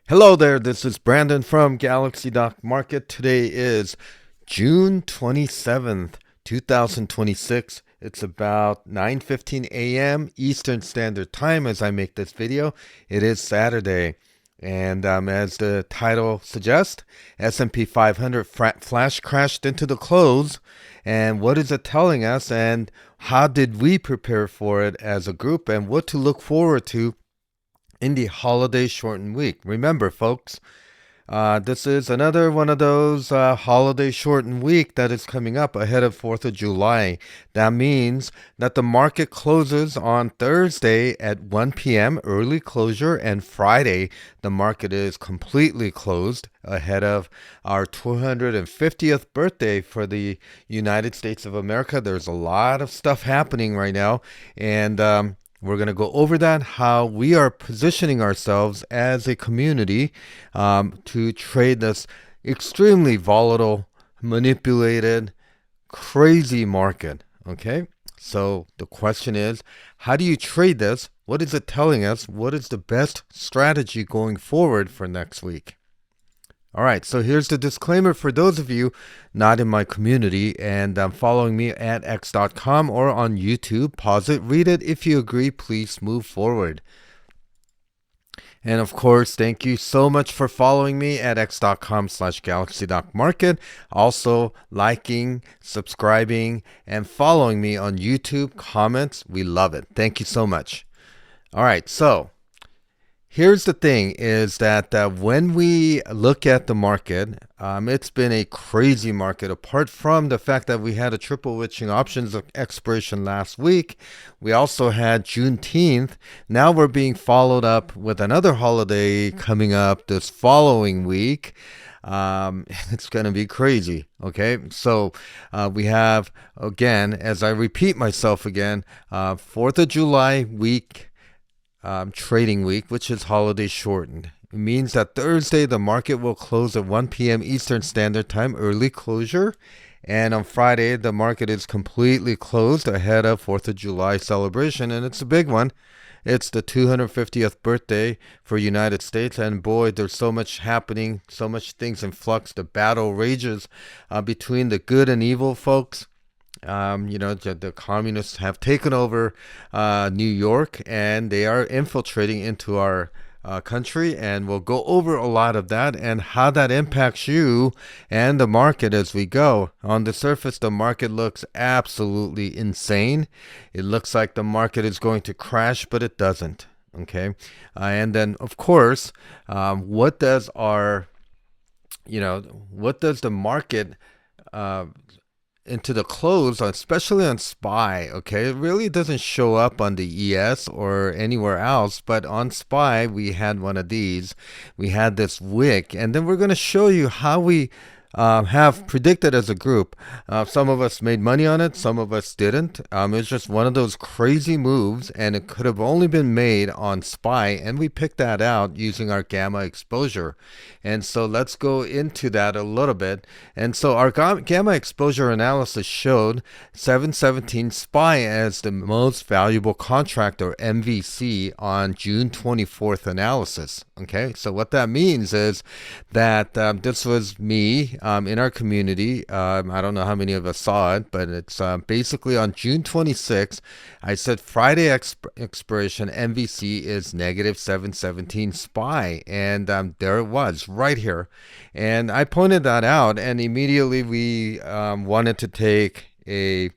Hello there, this is Brandon from Galaxy Doc Market. Today is June 27th, 2026. It's about 9:15 a.m. Eastern Standard Time as I make this video. It is Saturday. And as the title suggests, S&P 500 flash crashed into the close. And what is it telling us? And how did we prepare for it as a group? And what to look forward to in the holiday shortened week. Remember, folks, this is another one of those holiday shortened week that is coming up ahead of 4th of July. That means that the market closes on Thursday at 1 p.m., early closure, and Friday the market is completely closed ahead of our 250th birthday for the United States of America. There's a lot of stuff happening right now, and we're going to go over that, how we are positioning ourselves as a community to trade this extremely volatile, manipulated, crazy market. Okay? So the question is, how do you trade this? What is it telling us? What is the best strategy going forward for next week? All right, so here's the disclaimer for those of you not in my community and following me at x.com or on YouTube. Pause it, read it. If you agree, please move forward. And of course, thank you so much for following me at x.com/galaxy.market. Also, liking, subscribing, and following me on YouTube. Comments, we love it. Thank you so much. All right, so here's the thing is that when we look at the market, it's been a crazy market. Apart from the fact that we had a triple witching options expiration last week, we also had Juneteenth. Now we're being followed up with another holiday coming up this following week. It's going to be crazy. Okay, so we have, again, as I repeat myself again, 4th of July week. Trading week, which is holiday shortened. It means that Thursday the market will close at 1 p.m. Eastern Standard Time, early closure. And on Friday, the market is completely closed ahead of 4th of July celebration. And it's a big one. It's the 250th birthday for United States. And boy, there's so much happening, so much things in flux. The battle rages between the good and evil folks. The communists have taken over New York, and they are infiltrating into our country, and we'll go over a lot of that and how that impacts you and the market as we go. On the surface, the market looks absolutely insane. It looks like the market is going to crash, but it doesn't. Okay, and then of course, what does the market into the close, especially on SPY, okay? It really doesn't show up on the ES or anywhere else, but on SPY, we had one of these. We had this wick, and then we're going to show you how we have predicted as a group. Some of us made money on it, some of us didn't. It's just one of those crazy moves, and it could have only been made on SPY, and we picked that out using our gamma exposure. And so let's go into that a little bit. And so our gamma exposure analysis showed 717 SPY as the most valuable contract, or MVC, on June 24th analysis. Okay, so what that means is that this was me in our community. I don't know how many of us saw it, but it's basically on June 26th. I said Friday expiration MVC is negative 717 SPY, and there it was right here. And I pointed that out, and immediately we wanted to take a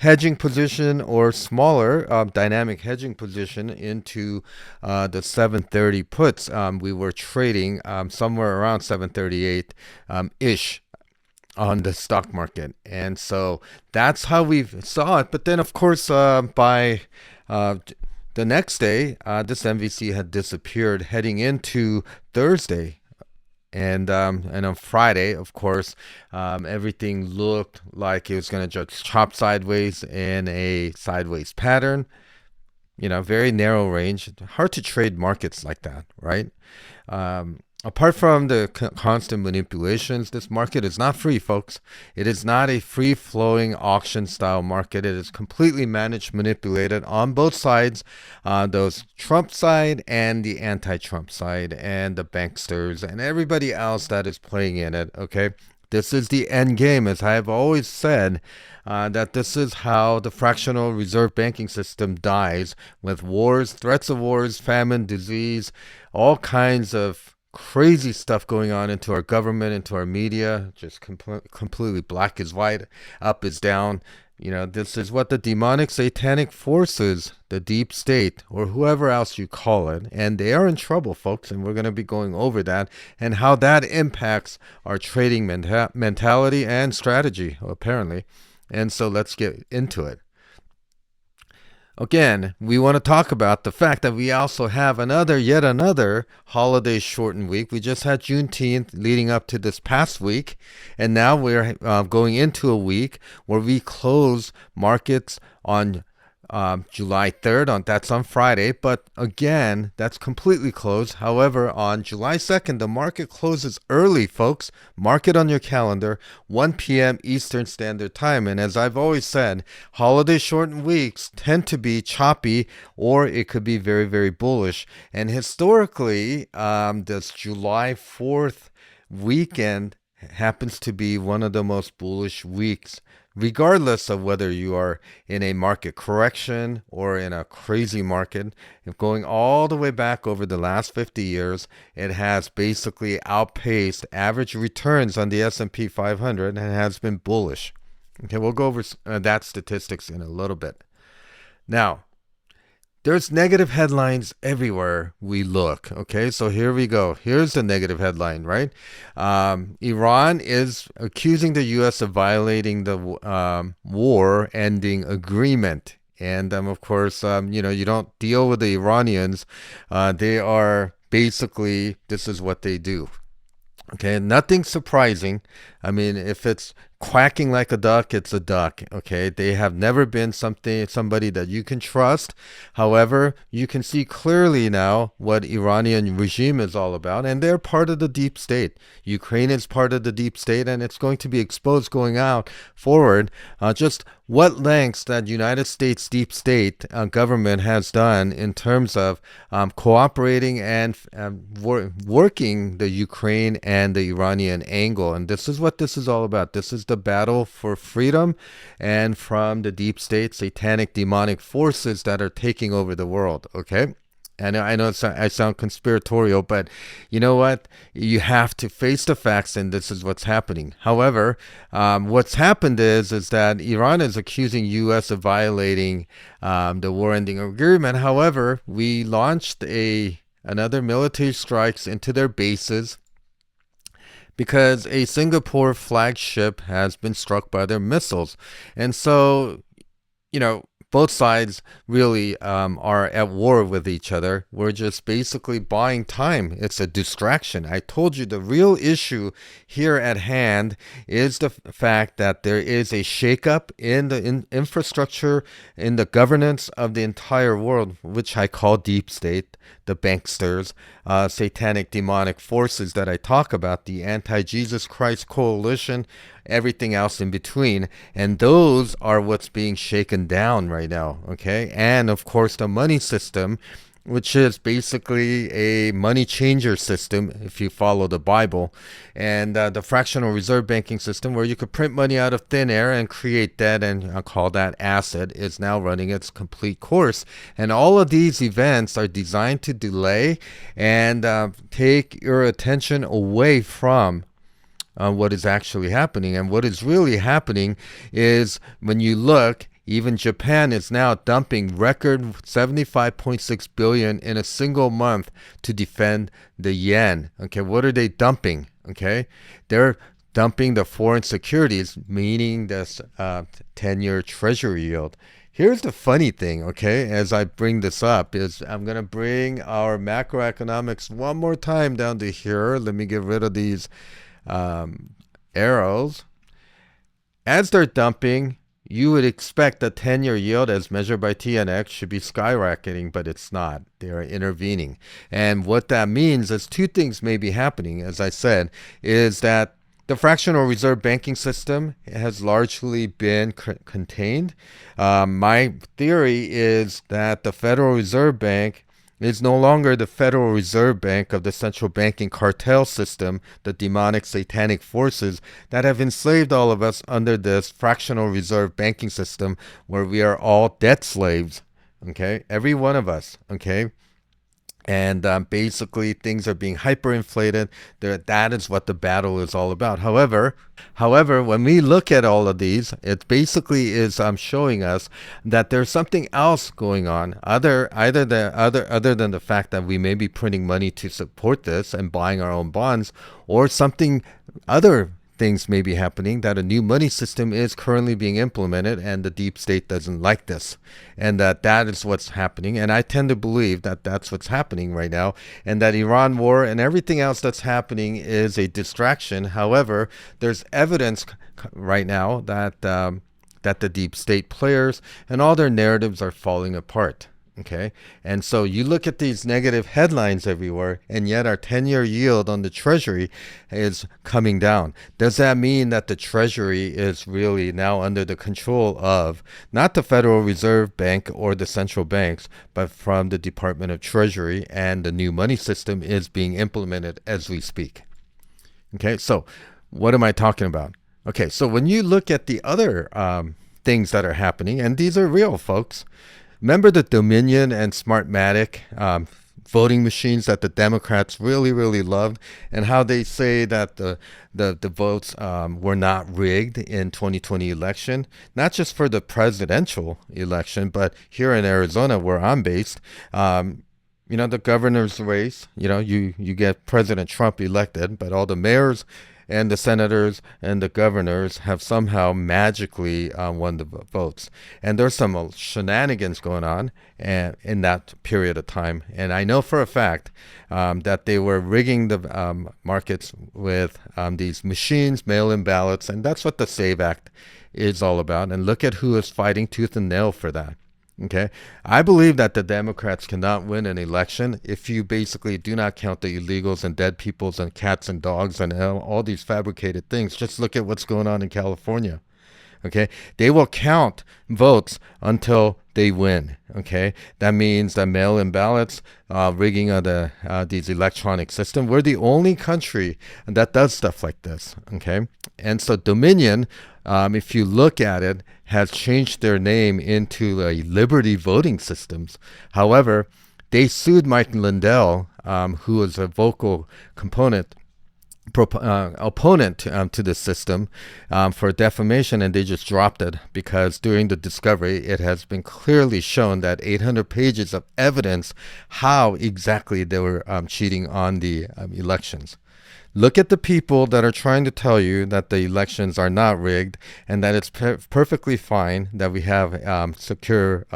hedging position or smaller dynamic hedging position into the 730 puts. We were trading somewhere around 738 ish on the stock market, and so that's how we saw it. But then of course by the next day, this MVC had disappeared heading into Thursday. And on Friday, of course, everything looked like it was going to just chop sideways in a sideways pattern. Very narrow range. Hard to trade markets like that, right? apart from the constant manipulations, this market is not free, folks. It is not a free-flowing auction-style market. It is completely managed, manipulated on both sides, those Trump side and the anti-Trump side, and the banksters and everybody else that is playing in it. Okay, this is the end game, as I have always said. That this is how the fractional reserve banking system dies, with wars, threats of wars, famine, disease, all kinds of crazy stuff going on into our government, into our media, just completely black is white, up is down. This is what the demonic satanic forces, the deep state, or whoever else you call it, and they are in trouble, folks, and we're going to be going over that and how that impacts our trading mentality and strategy, apparently. And so let's get into it. Again, we want to talk about the fact that we also have yet another holiday shortened week. We just had Juneteenth leading up to this past week, and now we're going into a week where we close markets on July 3rd, that's on Friday, but again, that's completely closed. However, on July 2nd, the market closes early, folks. Mark it on your calendar, 1 p.m. Eastern Standard Time. And as I've always said, holiday shortened weeks tend to be choppy, or it could be very, very bullish. And historically, this July 4th weekend happens to be one of the most bullish weeks, regardless of whether you are in a market correction or in a crazy market. If going all the way back over the last 50 years, it has basically outpaced average returns on the S&P 500 and has been bullish. Okay, we'll go over that statistics in a little bit. Now, there's negative headlines everywhere we look. Okay, so here we go. Here's the negative headline, right? Iran is accusing the U.S. of violating the war ending agreement. And of course, you don't deal with the Iranians. They are basically, this is what they do. Okay, nothing surprising. I mean, if it's quacking like a duck, it's a duck. Okay, they have never been somebody that you can trust. However, you can see clearly now what Iranian regime is all about, and they're part of the deep state. Ukraine is part of the deep state, and it's going to be exposed going out forward. Just what lengths that United States deep state government has done in terms of cooperating and working the Ukraine and the Iranian angle. And this is what this is all about. This is the battle for freedom and from the deep state, satanic, demonic forces that are taking over the world. Okay? And I know I sound conspiratorial, but you know what? You have to face the facts, and this is what's happening. However, what's happened is that Iran is accusing U.S. of violating the war-ending agreement. However, we launched another military strikes into their bases because a Singapore flagship has been struck by their missiles. And so, both sides really are at war with each other. We're just basically buying time. It's a distraction. I told you the real issue here at hand is the fact that there is a shakeup in the infrastructure, in the governance of the entire world, which I call deep state, the banksters, satanic demonic forces that I talk about, the anti-Jesus Christ coalition, everything else in between. And those are what's being shaken down right now, okay? And of course, the money system, which is basically a money changer system, if you follow the Bible, and the fractional reserve banking system, where you could print money out of thin air and create debt, and I'll call that asset, is now running its complete course. And all of these events are designed to delay and take your attention away from what is actually happening. And what is really happening is, when you look, even Japan is now dumping record 75.6 billion in a single month to defend the yen. Okay, what are they dumping? Okay, they're dumping the foreign securities, meaning this 10-year treasury yield. Here's the funny thing, okay, as I bring this up, is I'm going to bring our macroeconomics one more time down to here. Let me get rid of these arrows. As they're dumping, you would expect the 10-year yield as measured by TNX should be skyrocketing, but it's not. They are intervening. And what that means is two things may be happening, as I said, is that the fractional reserve banking system has largely been contained. My theory is that the Federal Reserve Bank is no longer the Federal Reserve Bank of the central banking cartel system, the demonic satanic forces that have enslaved all of us under this fractional reserve banking system where we are all debt slaves, okay? Every one of us, okay? And basically things are being hyperinflated. That is what the battle is all about. However, when we look at all of these, it basically is showing us that there's something else going on, other than the fact that we may be printing money to support this and buying our own bonds, or something other things may be happening, that a new money system is currently being implemented and the deep state doesn't like this, and that is what's happening. And I tend to believe that that's what's happening right now, and that Iran war and everything else that's happening is a distraction. However, there's evidence right now that that the deep state players and all their narratives are falling apart. Okay. And so you look at these negative headlines everywhere, and yet our 10-year yield on the Treasury is coming down. Does that mean that the Treasury is really now under the control of not the Federal Reserve Bank or the central banks, but from the Department of Treasury, and the new money system is being implemented as we speak? Okay. So what am I talking about? Okay. So when you look at the other things that are happening, and these are real, folks. Remember the Dominion and Smartmatic voting machines that the Democrats really, really loved, and how they say that the votes were not rigged in 2020 election, not just for the presidential election, but here in Arizona, where I'm based. The governor's race, you get President Trump elected, but all the mayors and the senators and the governors have somehow magically won the votes. And there's some shenanigans going on in that period of time. And I know for a fact that they were rigging the markets with these machines, mail-in ballots, and that's what the SAVE Act is all about. And look at who is fighting tooth and nail for that. Okay, I believe that the Democrats cannot win an election if you basically do not count the illegals and dead peoples and cats and dogs and all these fabricated things. Just look at what's going on in California. Okay, they will count votes until they win. Okay, that means that mail-in ballots, rigging of these electronic systems. We're the only country that does stuff like this. Okay, and so Dominion, if you look at it, has changed their name into Liberty Voting Systems. However, they sued Mike Lindell, who was a vocal opponent to the system, for defamation, and they just dropped it because during the discovery it has been clearly shown that 800 pages of evidence how exactly they were cheating on the elections. Look at the people that are trying to tell you that the elections are not rigged and that it's perfectly fine that we have secure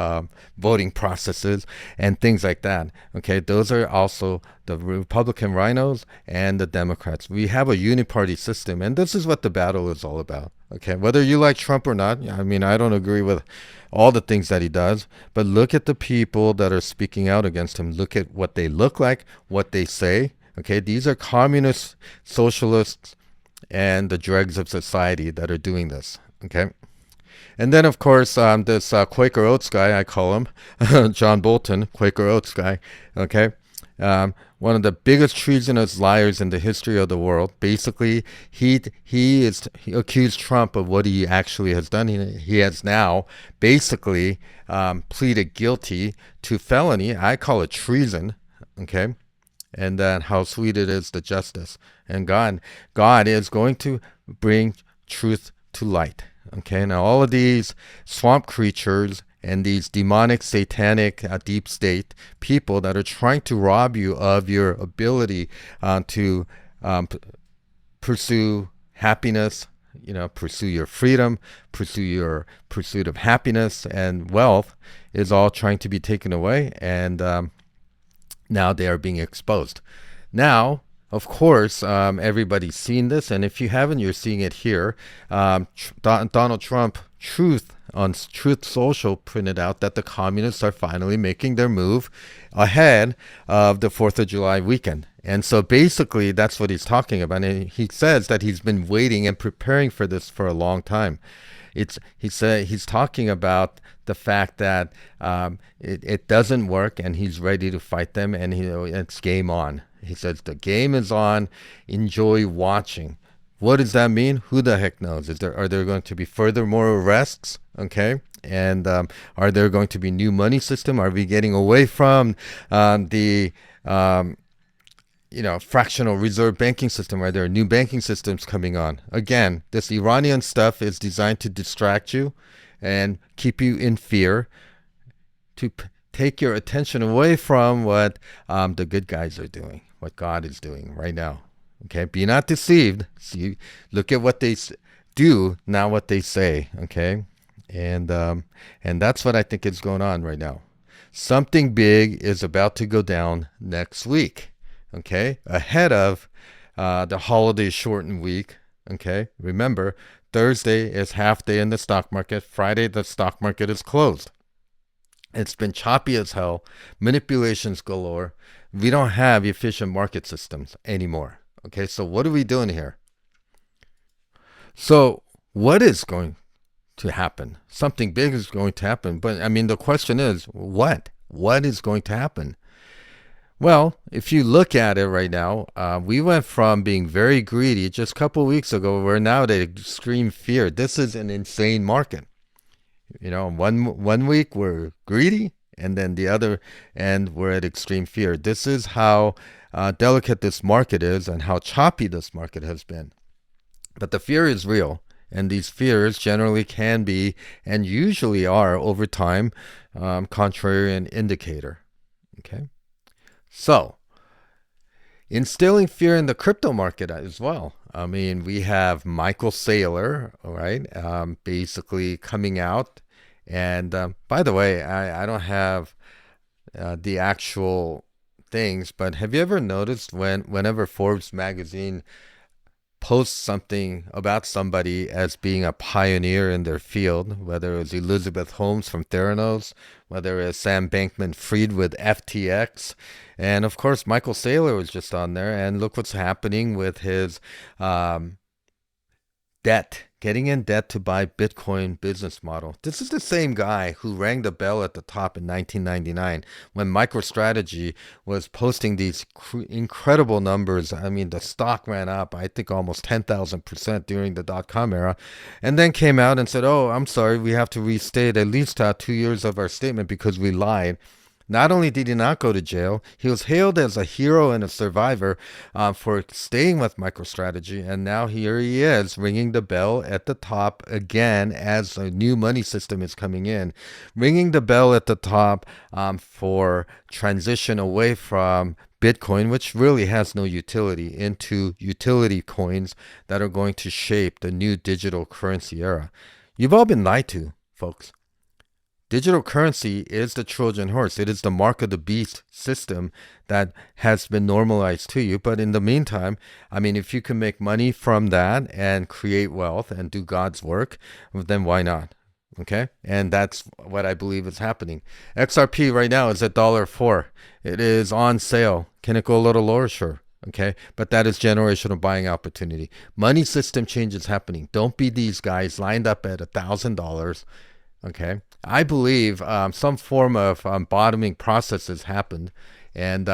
voting processes and things like that. Okay, those are also the Republican rhinos and the Democrats. We have a uniparty system, and this is what the battle is all about. Okay, whether you like Trump or not, I mean, I don't agree with all the things that he does, but look at the people that are speaking out against him. Look at what they look like, what they say. Okay, these are communists, socialists, and the dregs of society that are doing this. Okay, and then of course this Quaker Oats guy, I call him John Bolton, Quaker Oats guy. Okay, one of the biggest treasonous liars in the history of the world. Basically, he accused Trump of what he actually has done. He has now basically pleaded guilty to felony. I call it treason. Okay. And then how sweet it is, the justice. And God is going to bring truth to light. Okay, now all of these swamp creatures and these demonic, satanic, deep state people that are trying to rob you of your ability to pursue happiness, pursue your freedom, pursue your pursuit of happiness and wealth, is all trying to be taken away. And now they are being exposed. Now, of course, everybody's seen this, and if you haven't, you're seeing it here. Donald Trump Truth on Truth Social printed out that the communists are finally making their move ahead of the 4th of July weekend. And so basically, that's what he's talking about. And he says that he's been waiting and preparing for this for a long time. He's talking about the fact that it doesn't work, and he's ready to fight them, and it's game on. He says the game is on. Enjoy watching. What does that mean? Who the heck knows? Are there going to be further more arrests? Okay. And are there going to be new money system? Are we getting away from the fractional reserve banking system? Are there new banking systems coming on? Again, this Iranian stuff is designed to distract you and keep you in fear, to take your attention away from what the good guys are doing, what God is doing right now. Okay, be not deceived. See, look at what they do, not what they say. Okay, and that's what I think is going on right now. Something big is about to go down next week. Okay, ahead of the holiday shortened week. Okay, remember, Thursday is half day in the stock market. Friday, the stock market is closed. It's been choppy as hell, manipulations galore. We don't have efficient market systems anymore. Okay, so what are we doing here? So what is going to happen? Something big is going to happen. But I mean, the question is, what? What is going to happen? Well, if you look at it right now, we went from being very greedy just a couple of weeks ago. We're now at extreme fear. This is an insane market. One week we're greedy, and then the other end we're at extreme fear. This is how delicate this market is and how choppy this market has been. But the fear is real, and these fears generally can be and usually are over time contrarian indicator. Okay, so instilling fear in the crypto market as well. I mean, we have Michael Saylor, all right, basically coming out. And by the way, I don't have the actual things, but have you ever noticed whenever Forbes magazine posts something about somebody as being a pioneer in their field, whether it was Elizabeth Holmes from Theranos, whether it was Sam Bankman-Fried with FTX, and of course Michael Saylor was just on there, and look what's happening with his debt, getting in debt to buy Bitcoin business model. This is the same guy who rang the bell at the top in 1999 when MicroStrategy was posting these incredible numbers. I mean, the stock ran up, I think, almost 10,000% during the dot-com era, and then came out and said, oh, I'm sorry, we have to restate at least 2 years of our statement because we lied. Not only did he not go to jail, he was hailed as a hero and a survivor for staying with MicroStrategy. And now here he is ringing the bell at the top again as a new money system is coming in. Ringing the bell at the top for transition away from Bitcoin, which really has no utility, into utility coins that are going to shape the new digital currency era. You've all been lied to, folks. Digital currency is the Trojan horse. It is the mark of the beast system that has been normalized to you. But in the meantime, I mean, if you can make money from that and create wealth and do God's work, then why not? Okay? And that's what I believe is happening. XRP right now is at $1.04. It is on sale. Can it go a little lower? Sure. Okay, but that is generational buying opportunity. Money system change is happening. Don't be these guys lined up at $1,000. Okay, I believe some form of bottoming process has happened. And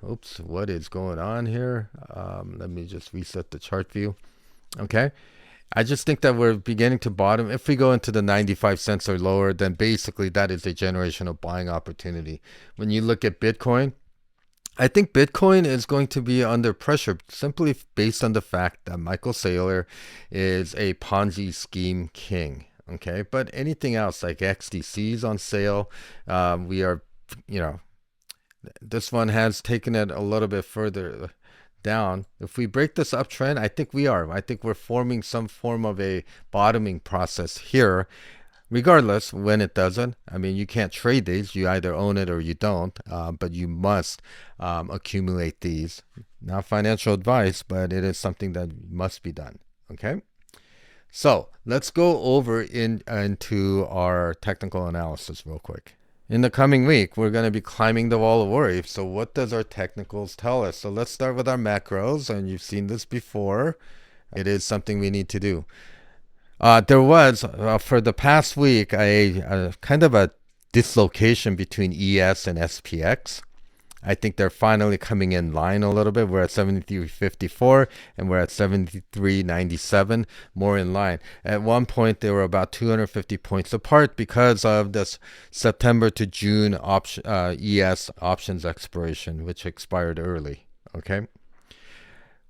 oops, what is going on here? Let me just reset the chart view. Okay, I just think that we're beginning to bottom. If we go into the 95 cents or lower, then basically that is a generational buying opportunity. When you look at Bitcoin, I think Bitcoin is going to be under pressure simply based on the fact that Michael Saylor is a Ponzi scheme king. Okay, but anything else like XDC's on sale, we are, this one has taken it a little bit further down. If we break this uptrend, I think we are. I think we're forming some form of a bottoming process here. Regardless, when it doesn't, I mean, you can't trade these. You either own it or you don't, but you must accumulate these. Not financial advice, but it is something that must be done. Okay? So let's go over into our technical analysis real quick. In the coming week, we're going to be climbing the wall of worry. So what does our technicals tell us? So let's start with our macros, and you've seen this before. It is something we need to do. There was, for the past week, a kind of a dislocation between ES and SPX. I think they're finally coming in line a little bit. We're at 73.54 and we're at 73.97, more in line. At one point, they were about 250 points apart because of this September to June ES options expiration, which expired early. Okay.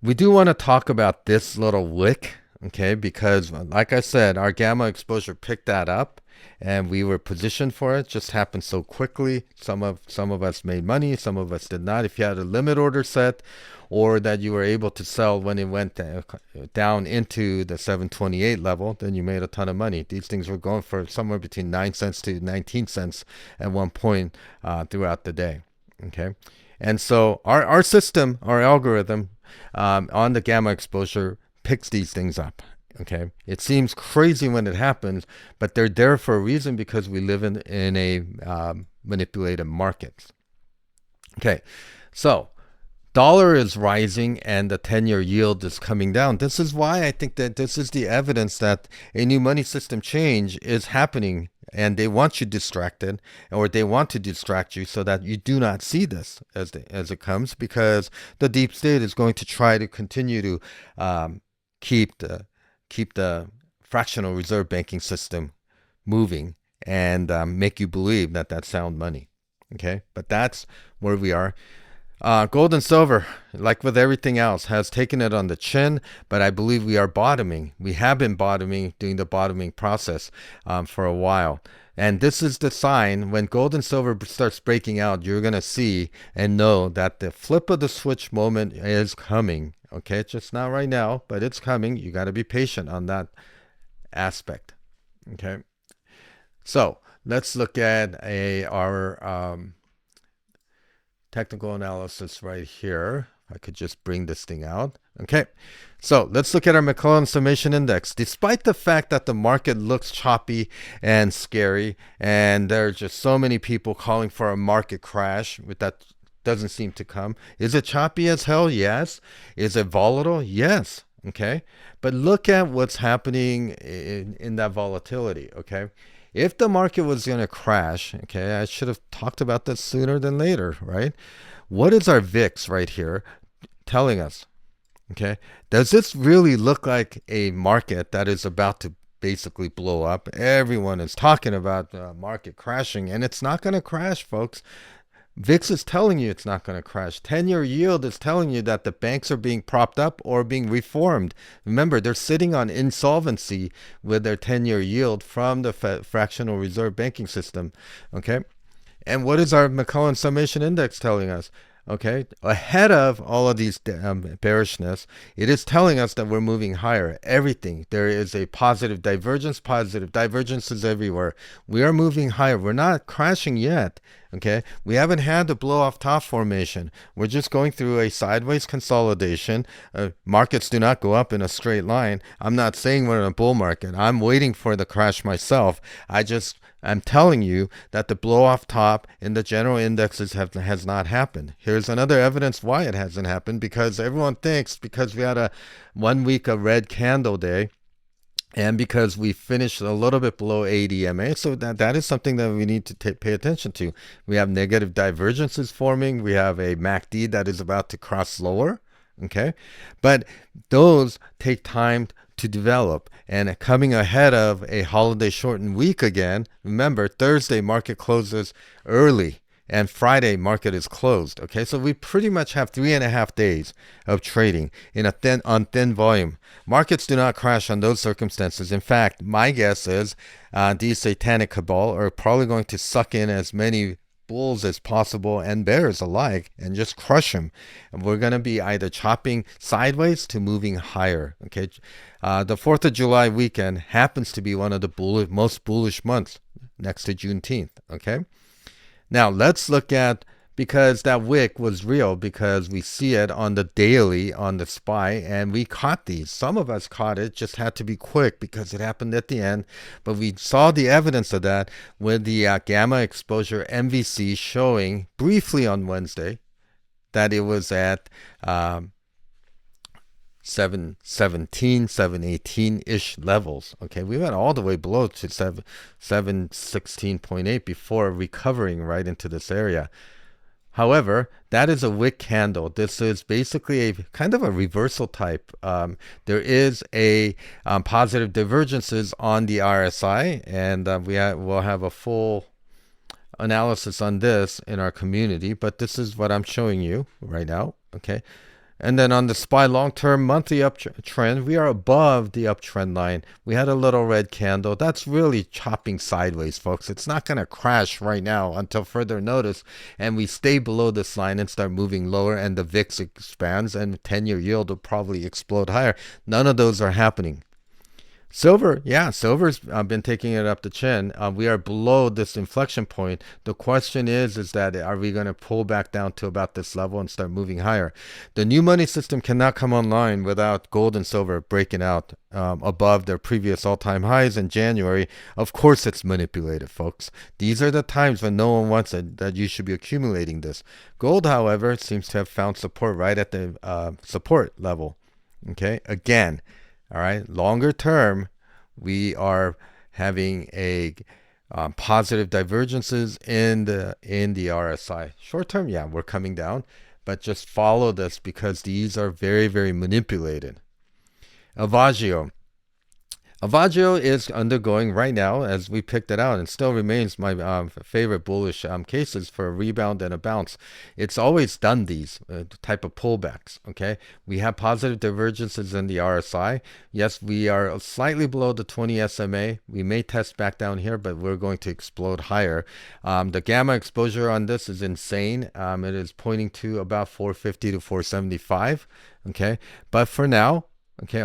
We do want to talk about this little wick, okay, because like I said, our gamma exposure picked that up and we were positioned for it. Just happened so quickly. Some of us made money, some of us did not. If you had a limit order set or that you were able to sell when it went down into the 728 level, then you made a ton of money. These things were going for somewhere between 9 cents to 19 cents at one point throughout the day. Okay. And so our system, our algorithm on the gamma exposure picks these things up. Okay, it seems crazy when it happens, but they're there for a reason because we live in a manipulated market. Okay, so dollar is rising and the 10-year yield is coming down. This is why I think that this is the evidence that a new money system change is happening, and they want you distracted, or they want to distract you so that you do not see this as it comes, because the deep state is going to try to continue to keep the fractional reserve banking system moving and make you believe that that's sound money. Okay, but that's where we are. Gold and silver, like with everything else, has taken it on the chin, but I believe we are bottoming. We have been bottoming, doing the bottoming process for a while. And this is the sign when gold and silver starts breaking out, you're going to see and know that the flip of the switch moment is coming. Okay, it's just not right now, but it's coming. You got to be patient on that aspect. Okay, so let's look at our technical analysis right here. I could just bring this thing out. Okay, so let's look at our McClellan Summation Index. Despite the fact that the market looks choppy and scary, and there are just so many people calling for a market crash, with that doesn't seem to come. Is it choppy as hell? Yes. Is it volatile? Yes. Okay, but look at what's happening in that volatility. Okay, if the market was going to crash, okay, I should have talked about this sooner than later, right? What is our VIX right here telling us? Okay, does this really look like a market that is about to basically blow up? Everyone is talking about the market crashing, and it's not going to crash, folks. VIX is telling you it's not going to crash. 10-year yield is telling you that the banks are being propped up or being reformed. Remember, they're sitting on insolvency with their 10-year yield from the fractional reserve banking system. Okay, and what is our McClellan Summation Index telling us? Okay, ahead of all of these bearishness, it is telling us that we're moving higher. Everything. There is a positive divergences everywhere. We are moving higher. We're not crashing yet. Okay, we haven't had the blow off top formation. We're just going through a sideways consolidation. Markets do not go up in a straight line. I'm not saying we're in a bull market. I'm waiting for the crash myself. I'm telling you that the blow off top in the general indexes has not happened. Here's another evidence why it hasn't happened, because everyone thinks because we had a 1 week of red candle day, and because we finished a little bit below 80 MA, so that is something that we need to pay attention to. We have negative divergences forming. We have a MACD that is about to cross lower. Okay, but those take time to develop, and coming ahead of a holiday shortened week again. Remember, Thursday market closes early and Friday market is closed. Okay, so we pretty much have 3.5 days of trading in on thin volume. Markets do not crash on those circumstances. In fact, my guess is these satanic cabal are probably going to suck in as many bulls as possible and bears alike and just crush them. And we're going to be either chopping sideways to moving higher. Okay, the 4th of July weekend happens to be one of the most bullish months next to Juneteenth. Okay, now let's look at because that wick was real, because we see it on the daily on the SPY, and we caught these. Some of us caught it, just had to be quick because it happened at the end. But we saw the evidence of that with the gamma exposure MVC showing briefly on Wednesday that it was at 717, 718-ish levels. Okay, we went all the way below to 716.8 before recovering right into this area. However, that is a wick candle. This is basically a kind of a reversal type. There is a positive divergences on the RSI, and we'll have a full analysis on this in our community, but this is what I'm showing you right now. Okay. And then on the SPY long-term monthly uptrend, we are above the uptrend line. We had a little red candle. That's really chopping sideways, folks. It's not going to crash right now until further notice. And we stay below this line and start moving lower, and the VIX expands, and 10-year yield will probably explode higher. None of those are happening. Silver, yeah, silver's been taking it up the chin. We are below this inflection point. The question is that are we going to pull back down to about this level and start moving higher? The new money system cannot come online without gold and silver breaking out above their previous all-time highs in January. Of course, it's manipulated, folks. These are the times when no one wants it, that you should be accumulating this. Gold, however, seems to have found support right at the support level. Okay, again. All right, longer term, we are having a positive divergences in the RSI. Short term, yeah, we're coming down, but just follow this because these are very, very manipulated. AVGO. AVGO is undergoing right now, as we picked it out, and still remains my favorite bullish cases for a rebound and a bounce. It's always done these type of pullbacks. Okay, we have positive divergences in the RSI. Yes, we are slightly below the 20 SMA. We may test back down here, but we're going to explode higher. The gamma exposure on this is insane. It is pointing to about 450 to 475. Okay, but for now, okay,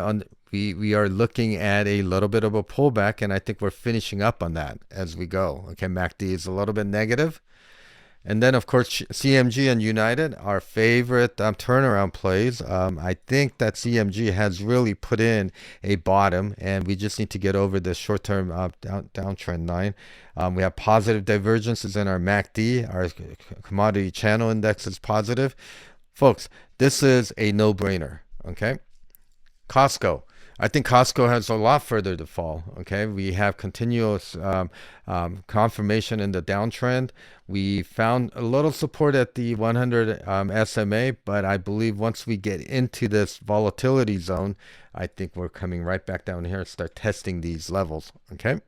we are looking at a little bit of a pullback, and I think we're finishing up on that as we go. Okay, MACD is a little bit negative. And then, of course, CMG and United, our favorite turnaround plays. I think that CMG has really put in a bottom, and we just need to get over this short-term downtrend line. We have positive divergences in our MACD. Our commodity channel index is positive. Folks, this is a no-brainer. Okay, Costco. I think Costco has a lot further to fall. Okay, we have continuous confirmation in the downtrend. We found a little support at the 100 SMA, but I believe once we get into this volatility zone, I think we're coming right back down here and start testing these levels. Okay,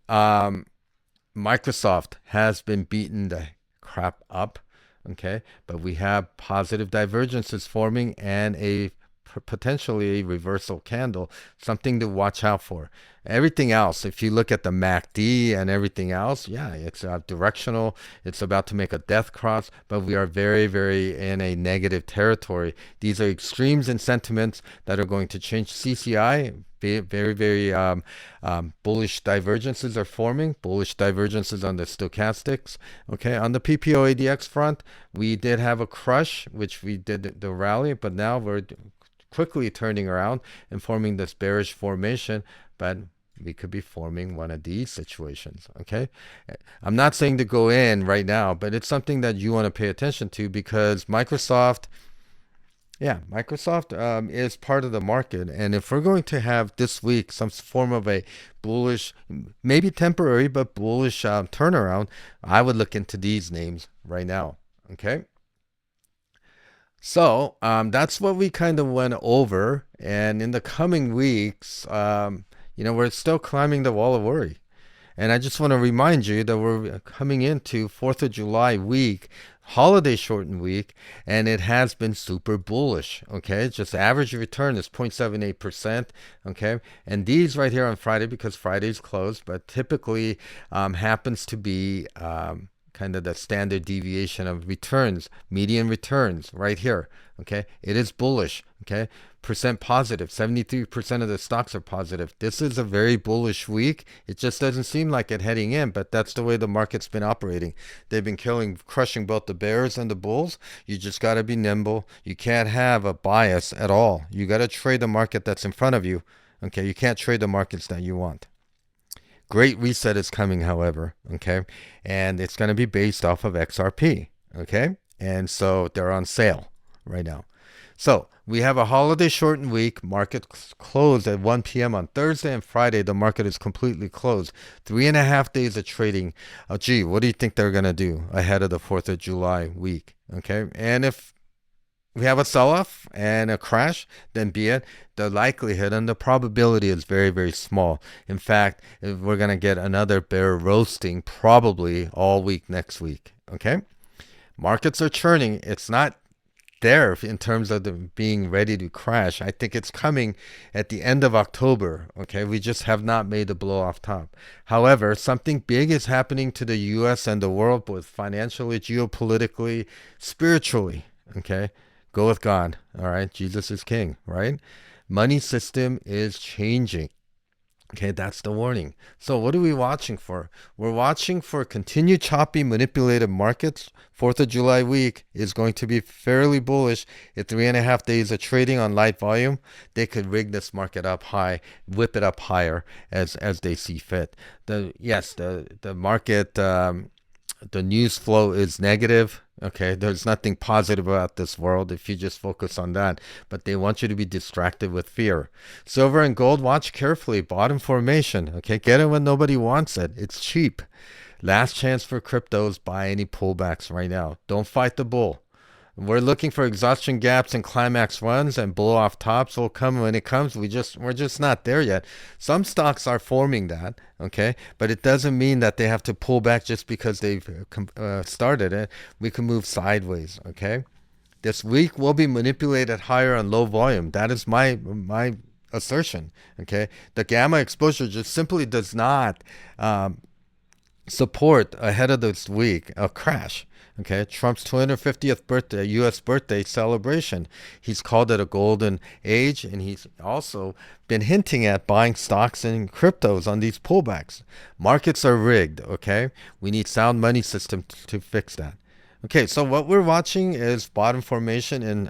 Microsoft has been beaten the crap up. Okay, but we have positive divergences forming and a potentially a reversal candle, something to watch out for. Everything else, if you look at the MACD and everything else, yeah, it's directional. It's about to make a death cross, but we are very, very in a negative territory. These are extremes in sentiments that are going to change. CCI, very, very bullish divergences are forming. Bullish divergences on the stochastics. Okay, on the PPO ADX front, we did have a crush, which we did the rally, but now we're quickly turning around and forming this bearish formation, but we could be forming one of these situations. Okay, I'm not saying to go in right now, but it's something that you want to pay attention to, because Microsoft is part of the market, and if we're going to have this week some form of a bullish, maybe temporary but bullish turnaround, I would look into these names right now. Okay, so that's what we kind of went over, and in the coming weeks, we're still climbing the wall of worry. And I just want to remind you that we're coming into 4th of July week, holiday shortened week, and it has been super bullish. Okay, just average return is 0.78%. Okay, and these right here on Friday, because Friday's closed, but typically happens to be kind of the standard deviation of returns, median returns right here. Okay, it is bullish. Okay, percent positive, 73% of the stocks are positive. This is a very bullish week. It just doesn't seem like it heading in, but that's the way the market's been operating. They've been crushing both the bears and the bulls. You just got to be nimble. You can't have a bias at all. You got to trade the market that's in front of you. Okay, you can't trade the markets that you want. Great reset is coming, however, okay? And it's going to be based off of XRP, okay? And so they're on sale right now. So we have a holiday shortened week. Market closed at 1 p.m. on Thursday and Friday. The market is completely closed. 3.5 days of trading. Oh, gee, what do you think they're going to do ahead of the 4th of July week? Okay. And if we have a sell-off and a crash, then be it. The likelihood and the probability is very, very small. In fact, we're going to get another bear roasting probably all week next week. Okay. Markets are churning. It's not there in terms of them being ready to crash. I think it's coming at the end of October. Okay, we just have not made the blow off top. However, something big is happening to the U.S. and the world, both financially, geopolitically, spiritually. Okay, go with God. All right, Jesus is king. Right, money system is changing. Okay, that's the warning. So what are we watching for? We're watching for continued choppy, manipulated markets. 4th of July week is going to be fairly bullish. At 3.5 days of trading on light volume, they could rig this market up high, whip it up higher as they see fit. The market, the news flow is negative. Okay, there's nothing positive about this world if you just focus on that. But they want you to be distracted with fear. Silver and gold, watch carefully. Bottom formation. Okay, get it when nobody wants it. It's cheap. Last chance for cryptos. Buy any pullbacks right now. Don't fight the bull. We're looking for exhaustion gaps and climax runs, and blow off tops will come when it comes. We're just not there yet. Some stocks are forming that, okay, but it doesn't mean that they have to pull back just because they've started it. We can move sideways, okay. This week will be manipulated higher on low volume. That is my assertion, okay. The gamma exposure just simply does not support ahead of this week a crash. Okay, Trump's 250th birthday, U.S. birthday celebration. He's called it a golden age, and he's also been hinting at buying stocks and cryptos on these pullbacks. Markets are rigged, okay? We need sound money system to fix that. Okay, so what we're watching is bottom formation in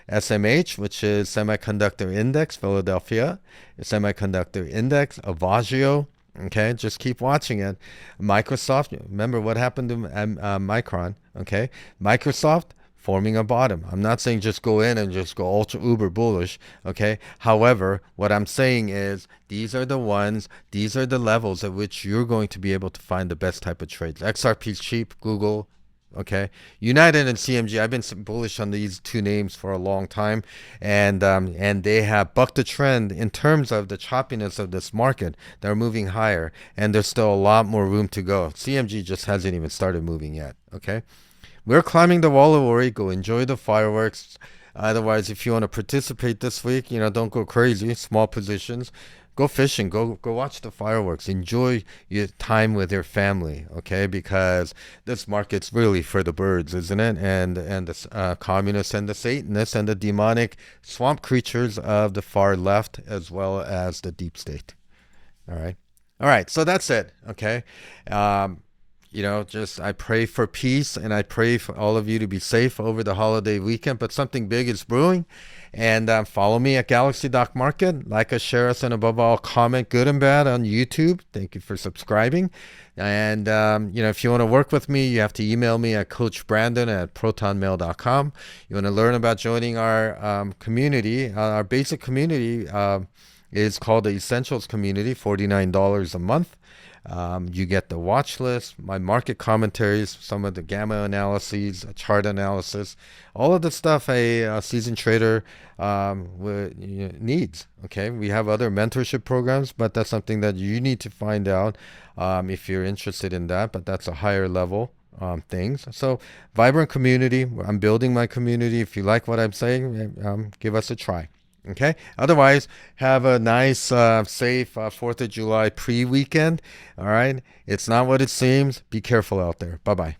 SMH, which is Semiconductor Index, Philadelphia, Semiconductor Index, AVGO. Okay, just keep watching it. Microsoft, remember what happened to Micron. Okay, Microsoft forming a bottom. I'm not saying just go in and just go ultra uber bullish. Okay, however, what I'm saying is these are the ones, these are the levels at which you're going to be able to find the best type of trades. XRP is cheap, Google. Okay, United and CMG. I've been bullish on these two names for a long time, and they have bucked the trend in terms of the choppiness of this market. They're moving higher, and there's still a lot more room to go. CMG just hasn't even started moving yet. Okay, we're climbing the wall of worry. Go enjoy the fireworks. Otherwise, if you want to participate this week, don't go crazy. Small positions. Go fishing. Go watch the fireworks. Enjoy your time with your family, okay? Because this market's really for the birds, isn't it? And the communists and the Satanists and the demonic swamp creatures of the far left, as well as the deep state. All right. So that's it, okay? Just I pray for peace, and I pray for all of you to be safe over the holiday weekend. But something big is brewing. And follow me at Galaxy Doc Market. Like us, share us, and above all, comment good and bad on YouTube. Thank you for subscribing. And, if you want to work with me, you have to email me at coachbrandon@protonmail.com. You want to learn about joining our community, our basic community is called the Essentials Community, $49 a month. You get the watch list, my market commentaries, some of the gamma analyses, chart analysis, all of the stuff a seasoned trader needs. Okay, we have other mentorship programs, but that's something that you need to find out if you're interested in that. But that's a higher level things. So vibrant community. I'm building my community. If you like what I'm saying, give us a try. Okay. Otherwise, have a nice, safe 4th of July pre-weekend. All right. It's not what it seems. Be careful out there. Bye-bye.